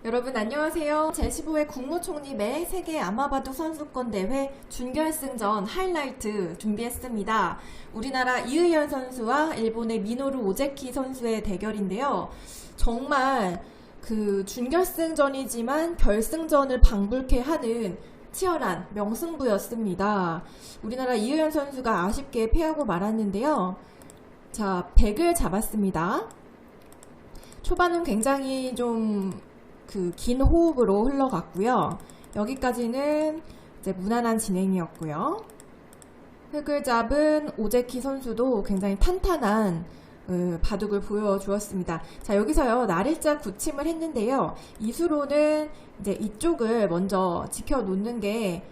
여러분 안녕하세요. 제15회 국무총리배 세계 아마바둑 선수권 대회 준결승전 하이라이트 준비했습니다. 우리나라 이의현 선수와 일본의 미노루 오제키 선수의 대결인데요. 정말 그 준결승전이지만 결승전을 방불케 하는 치열한 명승부였습니다. 우리나라 이의현 선수가 아쉽게 패하고 말았는데요. 자, 100을 잡았습니다. 초반은 굉장히 좀 긴 호흡으로 흘러갔고요. 여기까지는 이제 무난한 진행이었고요. 흙을 잡은 오제키 선수도 굉장히 탄탄한 바둑을 보여주었습니다. 자, 여기서요 날일자 굳힘을 했는데요. 이수로는 이제 이쪽을 먼저 지켜놓는 게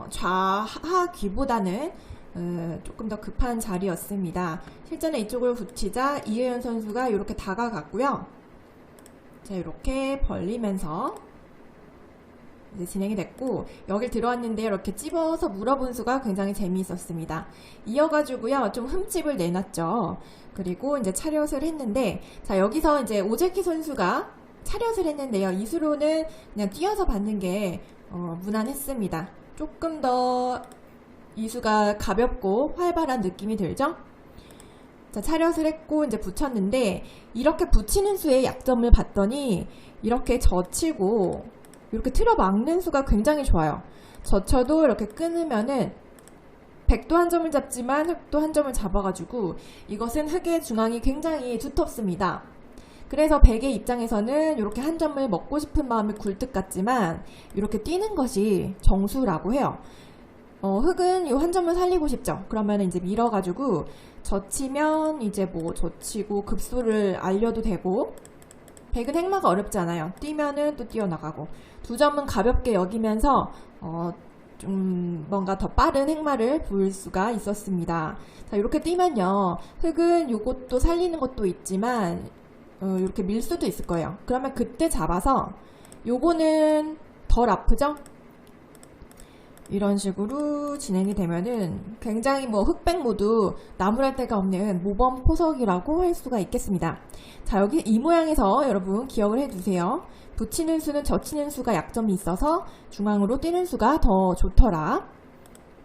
좌하 귀보다는 조금 더 급한 자리였습니다. 실전에 이쪽을 굳히자 이혜연 선수가 이렇게 다가갔고요. 자, 이렇게 벌리면서 이제 진행이 됐고, 여길 들어왔는데 이렇게 찝어서 물어본 수가 굉장히 재미있었습니다. 이어가지고요, 좀 흠집을 내놨죠. 그리고 이제 차렷을 했는데, 자, 여기서 이제 오제키 선수가 차렷을 했는데요. 이수로는 그냥 뛰어서 받는 게 무난했습니다. 조금 더 이수가 가볍고 활발한 느낌이 들죠? 자, 차렷을 했고 이제 붙였는데, 이렇게 붙이는 수의 약점을 봤더니 이렇게 젖히고 이렇게 틀어 막는 수가 굉장히 좋아요. 젖혀도 이렇게 끊으면은 백도 한 점을 잡지만 흙도 한 점을 잡아가지고 이것은 흙의 중앙이 굉장히 두텁습니다. 그래서 백의 입장에서는 이렇게 한 점을 먹고 싶은 마음이 굴뚝 같지만 이렇게 뛰는 것이 정수라고 해요. 흙은 이 한 점을 살리고 싶죠. 그러면 이제 밀어가지고 젖히면 이제 뭐 젖히고 급수를 알려도 되고, 백은 행마가 어렵지 않아요. 뛰면은 또 뛰어나가고, 두 점은 가볍게 여기면서 좀 뭔가 더 빠른 행마를 보일 수가 있었습니다. 자, 이렇게 뛰면요, 흙은 요것도 살리는 것도 있지만 이렇게 밀 수도 있을 거예요. 그러면 그때 잡아서 요거는 덜 아프죠? 이런 식으로 진행이 되면은 굉장히 뭐 흑백 모두 나무랄 데가 없는 모범 포석이라고 할 수가 있겠습니다. 자, 여기 이 모양에서 여러분 기억을 해두세요. 붙이는 수는 젖히는 수가 약점이 있어서 중앙으로 뛰는 수가 더 좋더라.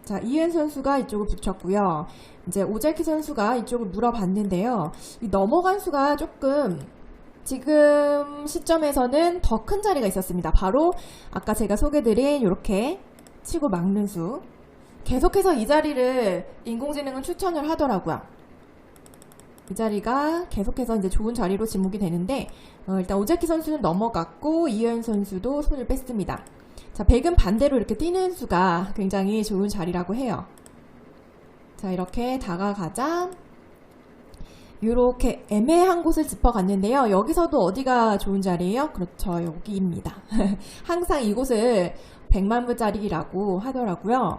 자, 이은 선수가 이쪽을 붙였고요. 이제 오제키 선수가 이쪽을 물어봤는데요. 이 넘어간 수가 조금 지금 시점에서는 더 큰 자리가 있었습니다. 바로 아까 제가 소개드린 이렇게 치고 막는 수. 계속해서 이 자리를 인공지능은 추천을 하더라고요. 이 자리가 계속해서 이제 좋은 자리로 지목이 되는데, 일단 오제키 선수는 넘어갔고 이현 선수도 손을 뺐습니다. 자, 백은 반대로 이렇게 뛰는 수가 굉장히 좋은 자리라고 해요. 자, 이렇게 다가가자 이렇게 애매한 곳을 짚어갔는데요. 여기서도 어디가 좋은 자리예요? 그렇죠, 여기입니다. 항상 이곳을 백만부짜리라고 하더라고요.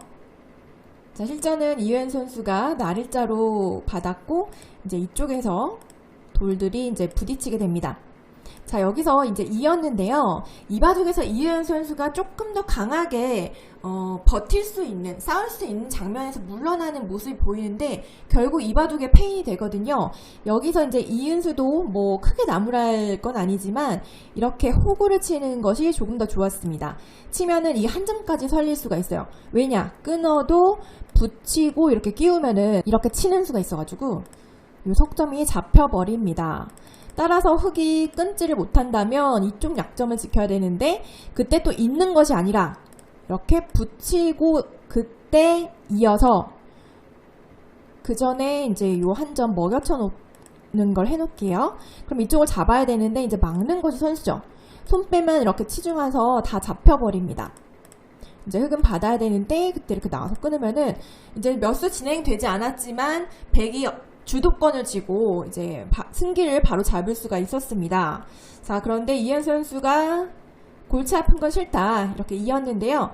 자, 실전은 이현 선수가 날일자로 받았고, 이제 이쪽에서 돌들이 이제 부딪히게 됩니다. 자, 여기서 이제 이었는데요. 이 바둑에서 이현 선수가 조금 더 강하게 버틸 수 있는, 싸울 수 있는 장면에서 물러나는 모습이 보이는데, 결국 이 바둑의 패인이 되거든요. 여기서 이제 이은수도 뭐 크게 나무랄 건 아니지만 이렇게 호구를 치는 것이 조금 더 좋았습니다. 치면은 이 한 점까지 설릴 수가 있어요. 왜냐? 끊어도 붙이고 이렇게 끼우면은 이렇게 치는 수가 있어가지고 이 석점이 잡혀버립니다. 따라서 흙이 끊지를 못한다면 이쪽 약점을 지켜야 되는데, 그때 또 있는 것이 아니라 이렇게 붙이고 그때 이어서 그 전에 이제 요 한 점 먹여쳐 놓는 걸 해놓을게요. 그럼 이쪽을 잡아야 되는데 이제 막는 것이 선수죠. 손 빼면 이렇게 치중해서 다 잡혀버립니다. 이제 흙은 받아야 되는데 그때 이렇게 나와서 끊으면은 이제 몇 수 진행되지 않았지만 백이 주도권을 쥐고 이제 승기를 바로 잡을 수가 있었습니다. 자, 그런데 이현 선수가 골치 아픈 건 싫다 이렇게 이었는데요.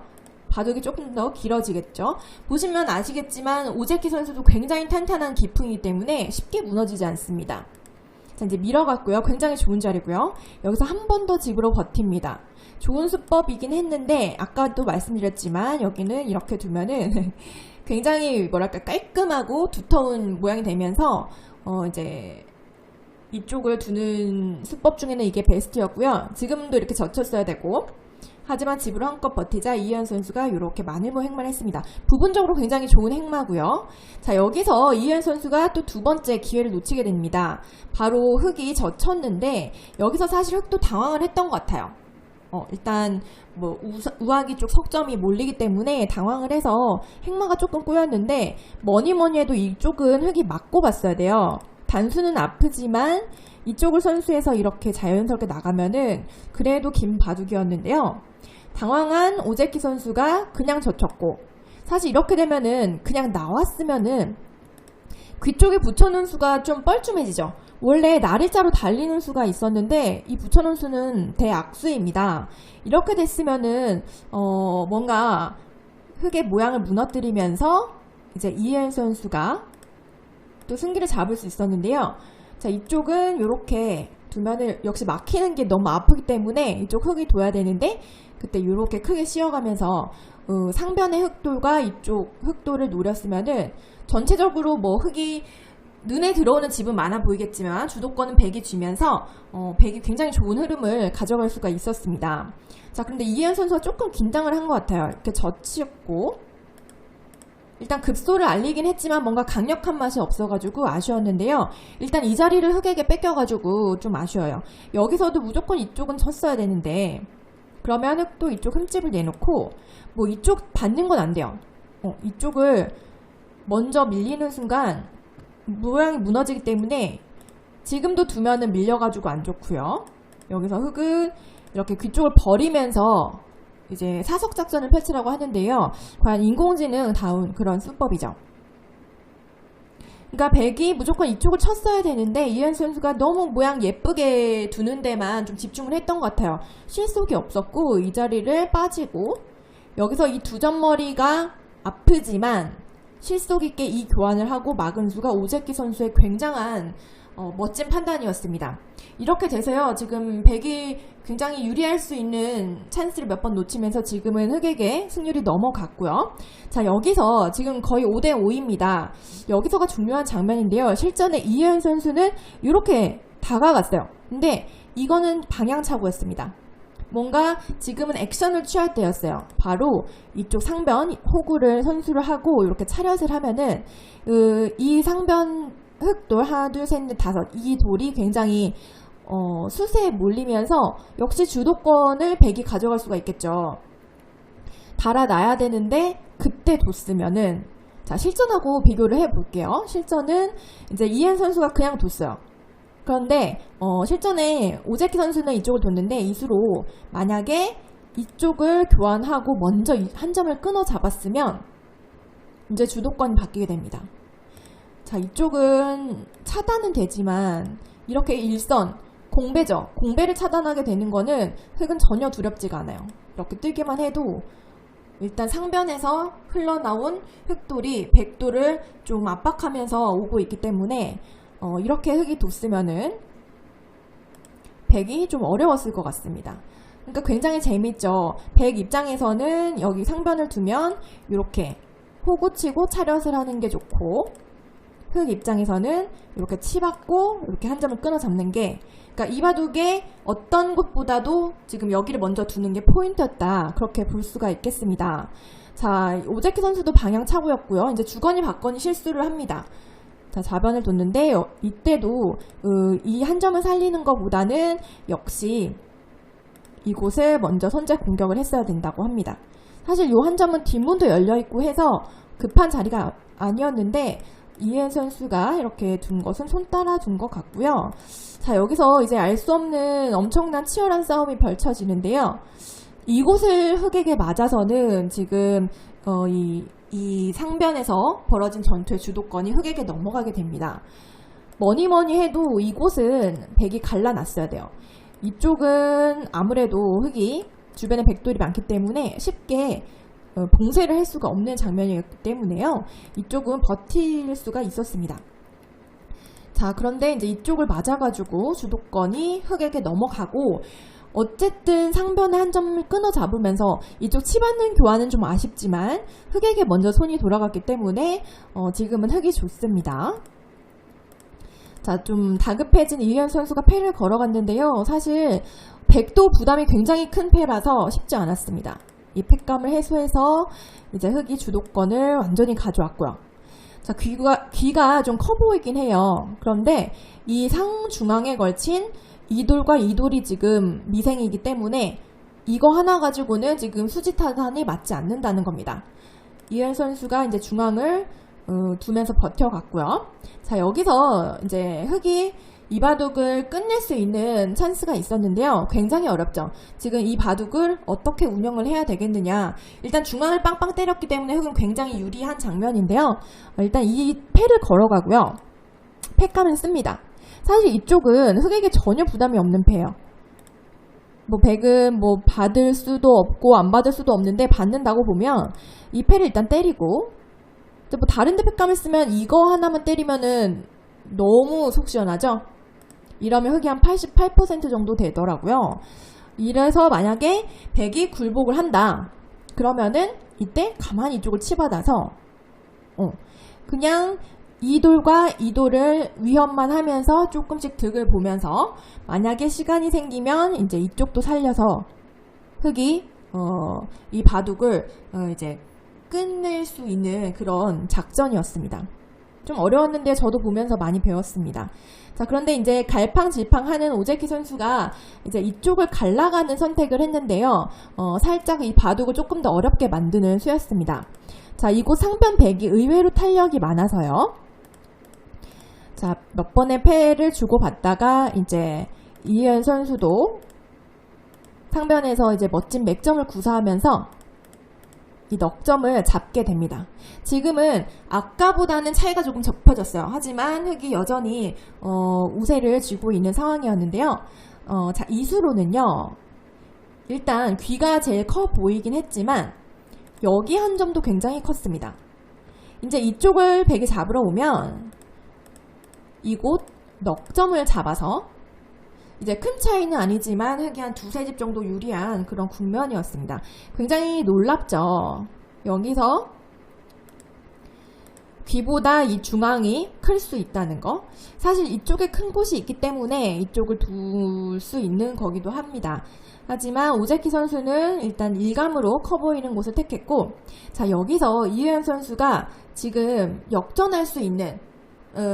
바둑이 조금 더 길어지겠죠. 보시면 아시겠지만 오제키 선수도 굉장히 탄탄한 기풍이기 때문에 쉽게 무너지지 않습니다. 자, 이제 밀어갔고요. 굉장히 좋은 자리고요. 여기서 한 번 더 집으로 버팁니다. 좋은 수법이긴 했는데 아까도 말씀드렸지만 여기는 이렇게 두면은 굉장히 뭐랄까 깔끔하고 두터운 모양이 되면서 이제 이쪽을 두는 수법 중에는 이게 베스트였고요. 지금도 이렇게 젖혔어야 되고, 하지만 집으로 한껏 버티자 이희연 선수가 이렇게 마늘모 행마를 했습니다. 부분적으로 굉장히 좋은 행마고요. 자, 여기서 이희연 선수가 또 두 번째 기회를 놓치게 됩니다. 바로 흙이 젖혔는데 여기서 사실 흙도 당황을 했던 것 같아요. 일단 뭐 우아기 쪽 석점이 몰리기 때문에 당황을 해서 행마가 조금 꼬였는데 뭐니 해도 이쪽은 흙이 맞고 봤어야 돼요. 단수는 아프지만 이쪽을 선수해서 이렇게 자연스럽게 나가면은 그래도 긴 바둑이었는데요. 당황한 오재키 선수가 그냥 젖혔고, 사실 이렇게 되면은 그냥 나왔으면은 귀 쪽에 붙여놓은 수가 좀 뻘쭘해지죠. 원래 나리자로 달리는 수가 있었는데 이 붙여놓은 수는 대악수입니다. 이렇게 됐으면은 뭔가 흙의 모양을 무너뜨리면서 이제 이희연 선수가 또 승기를 잡을 수 있었는데요. 자, 이쪽은 이렇게 두면은 역시 막히는 게 너무 아프기 때문에 이쪽 흙이 둬야 되는데 그때 이렇게 크게 씌워가면서 상변의 흙돌과 이쪽 흙돌을 노렸으면은 전체적으로 뭐 흙이 눈에 들어오는 집은 많아 보이겠지만 주도권은 백이 쥐면서 백이 굉장히 좋은 흐름을 가져갈 수가 있었습니다. 자, 그런데 이희연 선수가 조금 긴장을 한 것 같아요. 이렇게 젖히었고 일단 급소를 알리긴 했지만 뭔가 강력한 맛이 없어가지고 아쉬웠는데요. 일단 이 자리를 흙에게 뺏겨가지고 좀 아쉬워요. 여기서도 무조건 이쪽은 쳤어야 되는데 그러면 흙도 이쪽 흠집을 내놓고 뭐 이쪽 받는 건 안 돼요. 이쪽을 먼저 밀리는 순간 모양이 무너지기 때문에 지금도 두면은 밀려가지고 안 좋고요. 여기서 흙은 이렇게 귀 쪽을 버리면서 이제 사석 작전을 펼치라고 하는데요. 과연 인공지능 다운 그런 수법이죠. 그러니까 백이 무조건 이쪽을 쳤어야 되는데 이희연 선수가 너무 모양 예쁘게 두는 데만 좀 집중을 했던 것 같아요. 실속이 없었고 이 자리를 빠지고 여기서 이 두 점머리가 아프지만 실속 있게 이 교환을 하고 막은 수가 오재키 선수의 굉장한 멋진 판단이었습니다. 이렇게 돼서요. 지금 백이 굉장히 유리할 수 있는 찬스를 몇 번 놓치면서 지금은 흙에게 승률이 넘어갔고요. 자, 여기서 지금 거의 5대5입니다. 여기서가 중요한 장면인데요. 실전에 이희연 선수는 이렇게 다가갔어요. 근데 이거는 방향차고였습니다. 뭔가 지금은 액션을 취할 때였어요. 바로 이쪽 상변 호구를 선수를 하고 이렇게 차렷을 하면은 이 상변 흙돌 하나 둘 셋 넷 다섯 이 돌이 굉장히 수세에 몰리면서 역시 주도권을 백이 가져갈 수가 있겠죠. 달아놔야 되는데 그때 뒀으면은 자, 실전하고 비교를 해볼게요. 실전은 이제 이희연 선수가 그냥 뒀어요. 그런데 실전에 오재키 선수는 이쪽을 뒀는데 이수로 만약에 이쪽을 교환하고 먼저 한 점을 끊어 잡았으면 이제 주도권이 바뀌게 됩니다. 자, 이쪽은 차단은 되지만 이렇게 일선 공배죠. 공배를 차단하게 되는 거는 흙은 전혀 두렵지가 않아요. 이렇게 뜨기만 해도 일단 상변에서 흘러나온 흙돌이 백돌을 좀 압박하면서 오고 있기 때문에 이렇게 흙이 뒀으면은 백이 좀 어려웠을 것 같습니다. 그러니까 굉장히 재밌죠. 백 입장에서는 여기 상변을 두면 이렇게 호구치고 차렷을 하는 게 좋고 흙 입장에서는 이렇게 치받고 이렇게 한 점을 끊어 잡는 게 그러니까 이 바둑의 어떤 곳보다도 지금 여기를 먼저 두는 게 포인트였다. 그렇게 볼 수가 있겠습니다. 자, 오재키 선수도 방향차고였고요. 이제 주거니 받거니 실수를 합니다. 자, 좌변을 뒀는데 이때도 이 한 점을 살리는 것보다는 역시 이곳을 먼저 선제 공격을 했어야 된다고 합니다. 사실 이 한 점은 뒷문도 열려있고 해서 급한 자리가 아니었는데 이희연 선수가 이렇게 둔 것은 손 따라 둔 것 같고요. 자, 여기서 이제 알 수 없는 엄청난 치열한 싸움이 펼쳐지는데요. 이곳을 흙에게 맞아서는 지금 이 상변에서 벌어진 전투의 주도권이 흙에게 넘어가게 됩니다. 뭐니 해도 이곳은 백이 갈라놨어야 돼요. 이쪽은 아무래도 흙이 주변에 백돌이 많기 때문에 쉽게 봉쇄를 할 수가 없는 장면이었기 때문에요. 이쪽은 버틸 수가 있었습니다. 자, 그런데 이제 이쪽을 맞아가지고 주도권이 흙에게 넘어가고 어쨌든 상변에 한 점을 끊어 잡으면서 이쪽 치받는 교환은 좀 아쉽지만 흙에게 먼저 손이 돌아갔기 때문에 지금은 흙이 좋습니다. 자, 좀 다급해진 이유현 선수가 패를 걸어갔는데요. 사실 백도 부담이 굉장히 큰 패라서 쉽지 않았습니다. 이 패감을 해소해서 이제 흑이 주도권을 완전히 가져왔고요. 자, 귀가 좀 커 보이긴 해요. 그런데 이 상중앙에 걸친 이돌과 이돌이 지금 미생이기 때문에 이거 하나 가지고는 지금 수지타산이 맞지 않는다는 겁니다. 이현 선수가 이제 중앙을 두면서 버텨갔고요. 자, 여기서 이제 흑이 이 바둑을 끝낼 수 있는 찬스가 있었는데요. 굉장히 어렵죠. 지금 이 바둑을 어떻게 운영을 해야 되겠느냐. 일단 중앙을 빵빵 때렸기 때문에 흑은 굉장히 유리한 장면인데요. 일단 이 패를 걸어가고요. 패감을 씁니다. 사실 이쪽은 흑에게 전혀 부담이 없는 패예요. 뭐 백은 뭐 받을 수도 없고 안 받을 수도 없는데 받는다고 보면 이 패를 일단 때리고 뭐 다른 데 패감을 쓰면 이거 하나만 때리면은 너무 속 시원하죠. 이러면 흑이 한 88% 정도 되더라고요. 이래서 만약에 백이 굴복을 한다 그러면은 이때 가만히 이쪽을 치받아서 그냥 이돌과 이돌을 위협만 하면서 조금씩 득을 보면서 만약에 시간이 생기면 이제 이쪽도 살려서 흑이 이 바둑을 이제 끝낼 수 있는 그런 작전이었습니다. 좀 어려웠는데 저도 보면서 많이 배웠습니다. 자, 그런데 이제 갈팡질팡하는 오재키 선수가 이제 이쪽을 갈라가는 선택을 했는데요. 살짝 이 바둑을 조금 더 어렵게 만드는 수였습니다. 자, 이곳 상편 백이 의외로 탄력이 많아서요. 자, 몇 번의 패를 주고받다가 이제 이현 선수도 상변에서 이제 멋진 맥점을 구사하면서 이 넉점을 잡게 됩니다. 지금은 아까보다는 차이가 조금 좁혀졌어요. 하지만 흑이 여전히 우세를 쥐고 있는 상황이었는데요. 자, 이수로는요. 일단 귀가 제일 커 보이긴 했지만 여기 한 점도 굉장히 컸습니다. 이제 이쪽을 백이 잡으러 오면 이곳 넉점을 잡아서 이제 큰 차이는 아니지만 흑이 한 두세 집 정도 유리한 그런 국면이었습니다. 굉장히 놀랍죠. 여기서 귀보다 이 중앙이 클 수 있다는 거. 사실 이쪽에 큰 곳이 있기 때문에 이쪽을 둘 수 있는 거기도 합니다. 하지만 오재키 선수는 일단 일감으로 커 보이는 곳을 택했고, 자, 여기서 이유현 선수가 지금 역전할 수 있는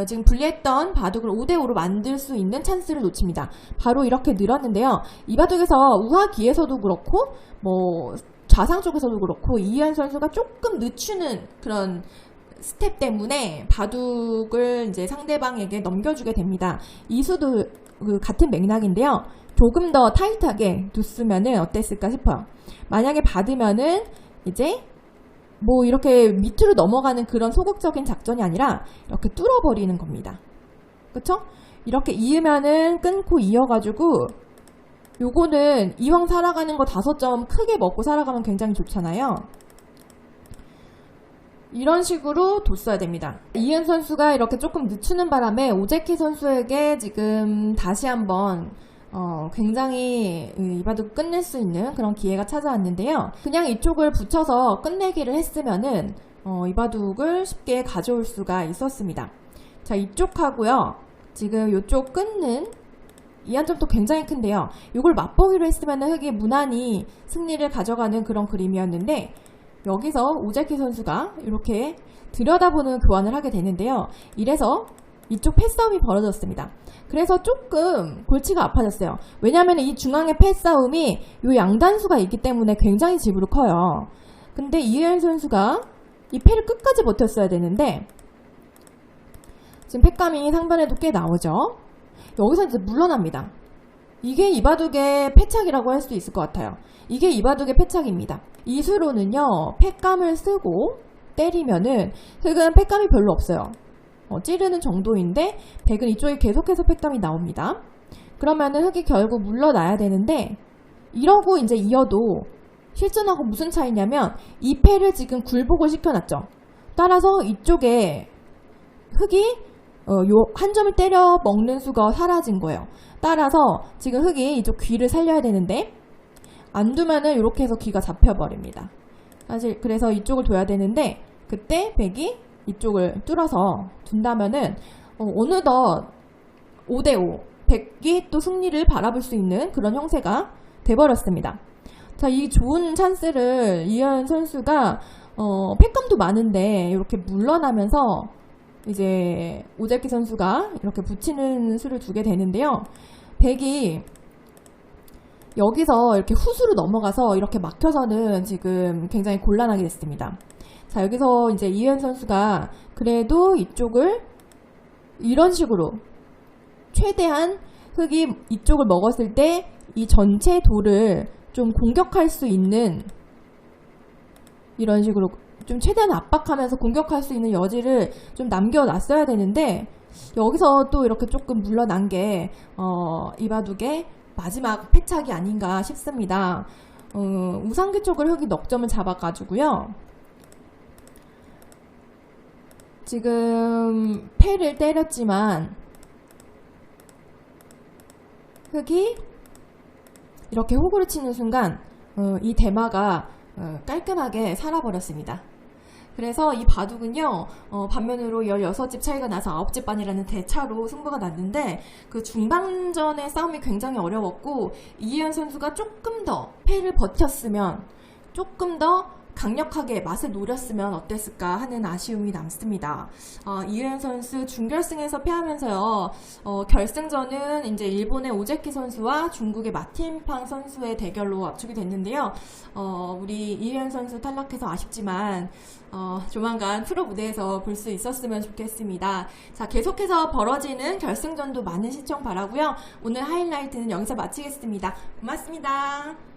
지금 불리했던 바둑을 5대5로 만들 수 있는 찬스를 놓칩니다. 바로 이렇게 늘었는데요. 이 바둑에서 우하기에서도 그렇고 뭐 좌상 쪽에서도 그렇고 이현 선수가 조금 늦추는 그런 스텝 때문에 바둑을 이제 상대방에게 넘겨주게 됩니다. 이수도 같은 맥락인데요. 조금 더 타이트하게 뒀으면은 어땠을까 싶어요. 만약에 받으면은 이제 뭐 이렇게 밑으로 넘어가는 그런 소극적인 작전이 아니라 이렇게 뚫어버리는 겁니다. 그쵸? 이렇게 이으면은 끊고 이어가지고 요거는 이왕 살아가는 거 5점 크게 먹고 살아가면 굉장히 좋잖아요. 이런 식으로 뒀어야 됩니다. 이은 선수가 이렇게 조금 늦추는 바람에 오재키 선수에게 지금 다시 한번 굉장히 이 바둑 끝낼 수 있는 그런 기회가 찾아왔는데요. 그냥 이쪽을 붙여서 끝내기를 했으면은 이 바둑을 쉽게 가져올 수가 있었습니다. 자, 이쪽하고요. 지금 이쪽 끊는 이 한 점도 굉장히 큰데요. 이걸 맛보기로 했으면 흑이 무난히 승리를 가져가는 그런 그림이었는데 여기서 오재키 선수가 이렇게 들여다보는 교환을 하게 되는데요. 이래서 이쪽 패싸움이 벌어졌습니다. 그래서 조금 골치가 아파졌어요. 왜냐하면 이 중앙의 패싸움이 이 양단수가 있기 때문에 굉장히 집으로 커요. 근데 이혜연 선수가 이 패를 끝까지 버텼어야 되는데 지금 패감이 상변에도 꽤 나오죠. 여기서 이제 물러납니다. 이게 이 바둑의 패착이라고 할 수 있을 것 같아요. 이게 이 바둑의 패착입니다. 이수로는요, 패감을 쓰고 때리면은 흑은 패감이 별로 없어요. 찌르는 정도인데 백은 이쪽에 계속해서 패감이 나옵니다. 그러면은 흑이 결국 물러나야 되는데 이러고 이제 이어도 실전하고 무슨 차이냐면 이 패를 지금 굴복을 시켜놨죠. 따라서 이쪽에 흑이 요 한 점을 때려 먹는 수가 사라진 거예요. 따라서 지금 흑이 이쪽 귀를 살려야 되는데 안 두면은 이렇게 해서 귀가 잡혀버립니다. 사실 그래서 이쪽을 둬야 되는데 그때 백이 이쪽을 뚫어서 둔다면은 어느덧 5대5 백이 또 승리를 바라볼 수 있는 그런 형세가 돼버렸습니다. 자, 이 좋은 찬스를 이현 선수가 팩감도 많은데 이렇게 물러나면서 이제 오재키 선수가 이렇게 붙이는 수를 두게 되는데요. 백이 여기서 이렇게 후수로 넘어가서 이렇게 막혀서는 지금 굉장히 곤란하게 됐습니다. 자, 여기서 이제 이현 선수가 그래도 이쪽을 이런 식으로 최대한 흑이 이쪽을 먹었을 때 이 전체 돌을 좀 공격할 수 있는 이런 식으로 좀 최대한 압박하면서 공격할 수 있는 여지를 좀 남겨놨어야 되는데 여기서 또 이렇게 조금 물러난 게 이바둑의 마지막 패착이 아닌가 싶습니다. 우상기 쪽을 흑이 넉 점을 잡아가지고요. 지금 패를 때렸지만 흑이 이렇게 호구를 치는 순간 이 대마가 깔끔하게 살아버렸습니다. 그래서 이 바둑은요, 반면으로 16집 차이가 나서 9집 반이라는 대차로 승부가 났는데 그 중반전의 싸움이 굉장히 어려웠고 이희연 선수가 조금 더 패를 버텼으면 조금 더 강력하게 맛을 노렸으면 어땠을까 하는 아쉬움이 남습니다. 이희연 선수 준결승에서 패하면서요, 결승전은 이제 일본의 오재키 선수와 중국의 마틴팡 선수의 대결로 압축이 됐는데요. 우리 이희연 선수 탈락해서 아쉽지만 조만간 프로 무대에서 볼 수 있었으면 좋겠습니다. 자, 계속해서 벌어지는 결승전도 많은 시청 바라고요. 오늘 하이라이트는 여기서 마치겠습니다. 고맙습니다.